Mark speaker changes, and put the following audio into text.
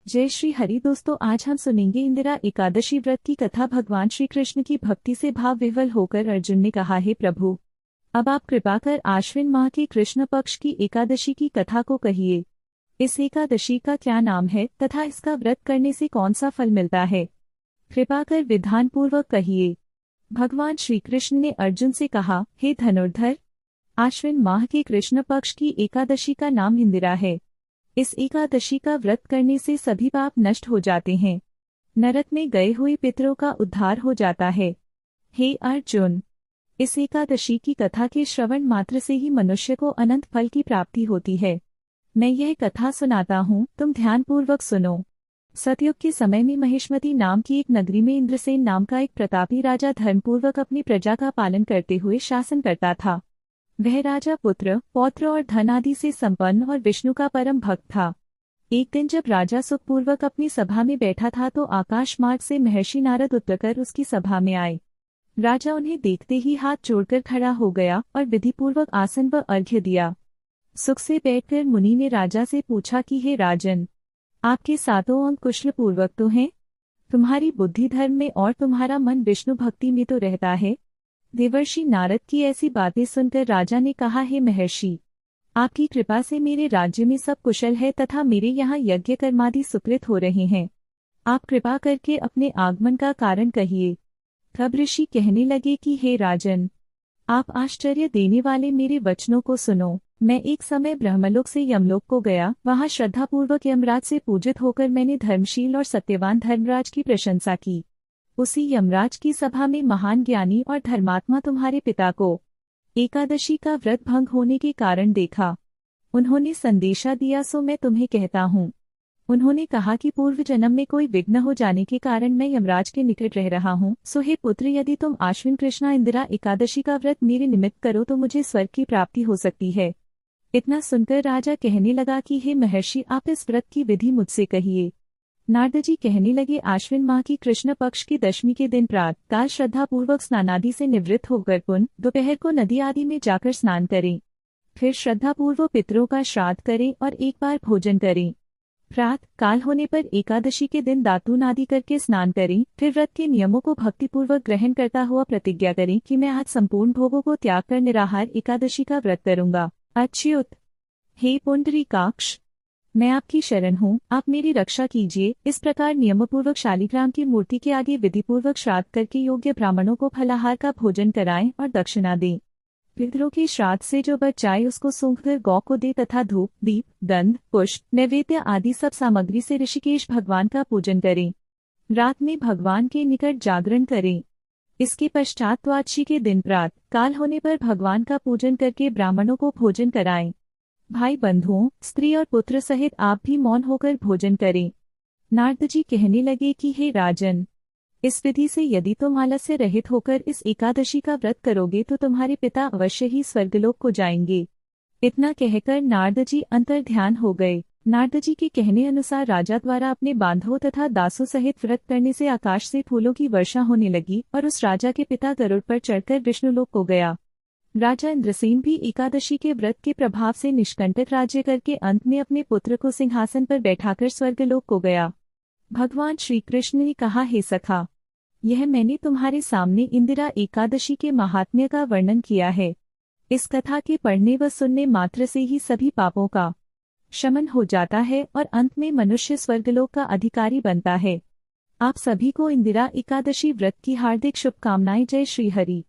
Speaker 1: जय श्री हरि। दोस्तों, आज हम सुनेंगे इंदिरा एकादशी व्रत की कथा। भगवान श्री कृष्ण की भक्ति से भाव विह्वल होकर अर्जुन ने कहा, हे प्रभु, अब आप कृपा कर आश्विन माह की कृष्ण पक्ष की एकादशी की कथा को कहिए। इस एकादशी का क्या नाम है तथा इसका व्रत करने से कौन सा फल मिलता है? कृपा कर विधान पूर्वक कहिए। भगवान श्री कृष्ण ने अर्जुन से कहा, हे धनुर्धर, आश्विन माह के कृष्ण पक्ष की एकादशी का नाम इंदिरा है। इस एकादशी का व्रत करने से सभी पाप नष्ट हो जाते हैं। नरक में गए हुए पितरों का उद्धार हो जाता है। हे अर्जुन, इस एकादशी की कथा के श्रवण मात्र से ही मनुष्य को अनंत फल की प्राप्ति होती है। मैं यह कथा सुनाता हूँ, तुम ध्यानपूर्वक सुनो। सतयुग के समय में महिष्मती नाम की एक नगरी में इंद्रसेन नाम का एक प्रतापी राजा धर्मपूर्वक अपनी प्रजा का पालन करते हुए शासन करता था। वह राजा पुत्र, पौत्र और धन आदि से संपन्न और विष्णु का परम भक्त था। एक दिन जब राजा सुखपूर्वक अपनी सभा में बैठा था तो आकाश मार्ग से महर्षि नारद उतरकर उसकी सभा में आए। राजा उन्हें देखते ही हाथ जोड़कर खड़ा हो गया और विधिपूर्वक आसन व अर्घ्य दिया। सुख से बैठकर मुनि ने राजा से पूछा कि हे राजन, आपके सातों अंग कुशलपूर्वक तो हैं? तुम्हारी बुद्धि धर्म में और तुम्हारा मन विष्णु भक्ति में तो रहता है? देवर्षि नारद की ऐसी बातें सुनकर राजा ने कहा, हे महर्षि, आपकी कृपा से मेरे राज्य में सब कुशल है तथा मेरे यहाँ यज्ञ कर्मादि सुकृत हो रहे हैं। आप कृपा करके अपने आगमन का कारण कहिए। तब ऋषि कहने लगे कि हे राजन, आप आश्चर्य देने वाले मेरे वचनों को सुनो। मैं एक समय ब्रह्मलोक से यमलोक को गया। वहाँ श्रद्धापूर्वक यमराज से पूजित होकर मैंने धर्मशील और सत्यवान धर्मराज की प्रशंसा की। उसी यमराज की सभा में महान ज्ञानी और धर्मात्मा तुम्हारे पिता को एकादशी का व्रत भंग होने के कारण देखा। उन्होंने संदेशा दिया, सो मैं तुम्हें कहता हूँ। उन्होंने कहा कि पूर्व जन्म में कोई विघ्न हो जाने के कारण मैं यमराज के निकट रह रहा हूँ। सो हे पुत्र, यदि तुम आश्विन कृष्णा इंदिरा एकादशी का व्रत मेरे निमित्त करो तो मुझे स्वर्ग की प्राप्ति हो सकती है। इतना सुनकर राजा कहने लगा कि हे महर्षि, आप इस व्रत की विधि मुझसे कहिए। नारद जी कहने लगे, आश्विन माह की कृष्ण पक्ष की दशमी के दिन प्रातः काल श्रद्धापूर्वक स्नानादि से निवृत्त होकर पुन दोपहर को नदी आदि में जाकर स्नान करें। फिर श्रद्धापूर्वक पितरों का श्राद्ध करें और एक बार भोजन करें। प्रातः काल होने पर एकादशी के दिन दातून आदि करके स्नान करें। फिर व्रत के नियमों को भक्तिपूर्वक ग्रहण करता हुआ प्रतिज्ञा करें कि मैं आज संपूर्ण भोगों को त्याग कर निराहार एकादशी का व्रत करूंगा। अच्युत, हे पुंडरीकाक्ष, मैं आपकी शरण हूँ, आप मेरी रक्षा कीजिए। इस प्रकार नियमपूर्वक शालिग्राम की मूर्ति के आगे विधिपूर्वक श्राद्ध करके योग्य ब्राह्मणों को फलाहार का भोजन कराएं और दक्षिणा दें। पितरों के श्राद्ध से जो बच जाए उसको सूंघकर गौ को दे तथा धूप, दीप, गंध, पुष्प, नैवेद्य आदि सब सामग्री से ऋषिकेश भगवान का पूजन करें। रात में भगवान के निकट जागरण करें। इसके पश्चात द्वादशी के दिन प्रातः काल होने पर भगवान का पूजन करके ब्राह्मणों को भोजन कराएं। भाई बंधुओं, स्त्री और पुत्र सहित आप भी मौन होकर भोजन करें। नारद जी कहने लगे कि हे राजन, इस विधि से यदि तुम आलस्य रहित होकर इस एकादशी का व्रत करोगे तो तुम्हारे पिता अवश्य ही स्वर्गलोक को जाएंगे। इतना कहकर नारद जी अंतर ध्यान हो गए। नारद जी के कहने अनुसार राजा द्वारा अपने बांधवों तथा दासों सहित व्रत करने से आकाश से फूलों की वर्षा होने लगी और उस राजा के पिता गरुड़ पर चढ़कर विष्णुलोक को गया। राजा इंद्रसेन भी एकादशी के व्रत के प्रभाव से निष्कंटक राज्य करके अंत में अपने पुत्र को सिंहासन पर बैठाकर स्वर्गलोक को गया। भगवान श्री कृष्ण ने कहा, हे सखा, यह मैंने तुम्हारे सामने इंदिरा एकादशी के महात्म्य का वर्णन किया है। इस कथा के पढ़ने व सुनने मात्र से ही सभी पापों का शमन हो जाता है और अंत में मनुष्य स्वर्गलोक का अधिकारी बनता है। आप सभी को इंदिरा एकादशी व्रत की हार्दिक शुभकामनाएं। जय श्री हरि।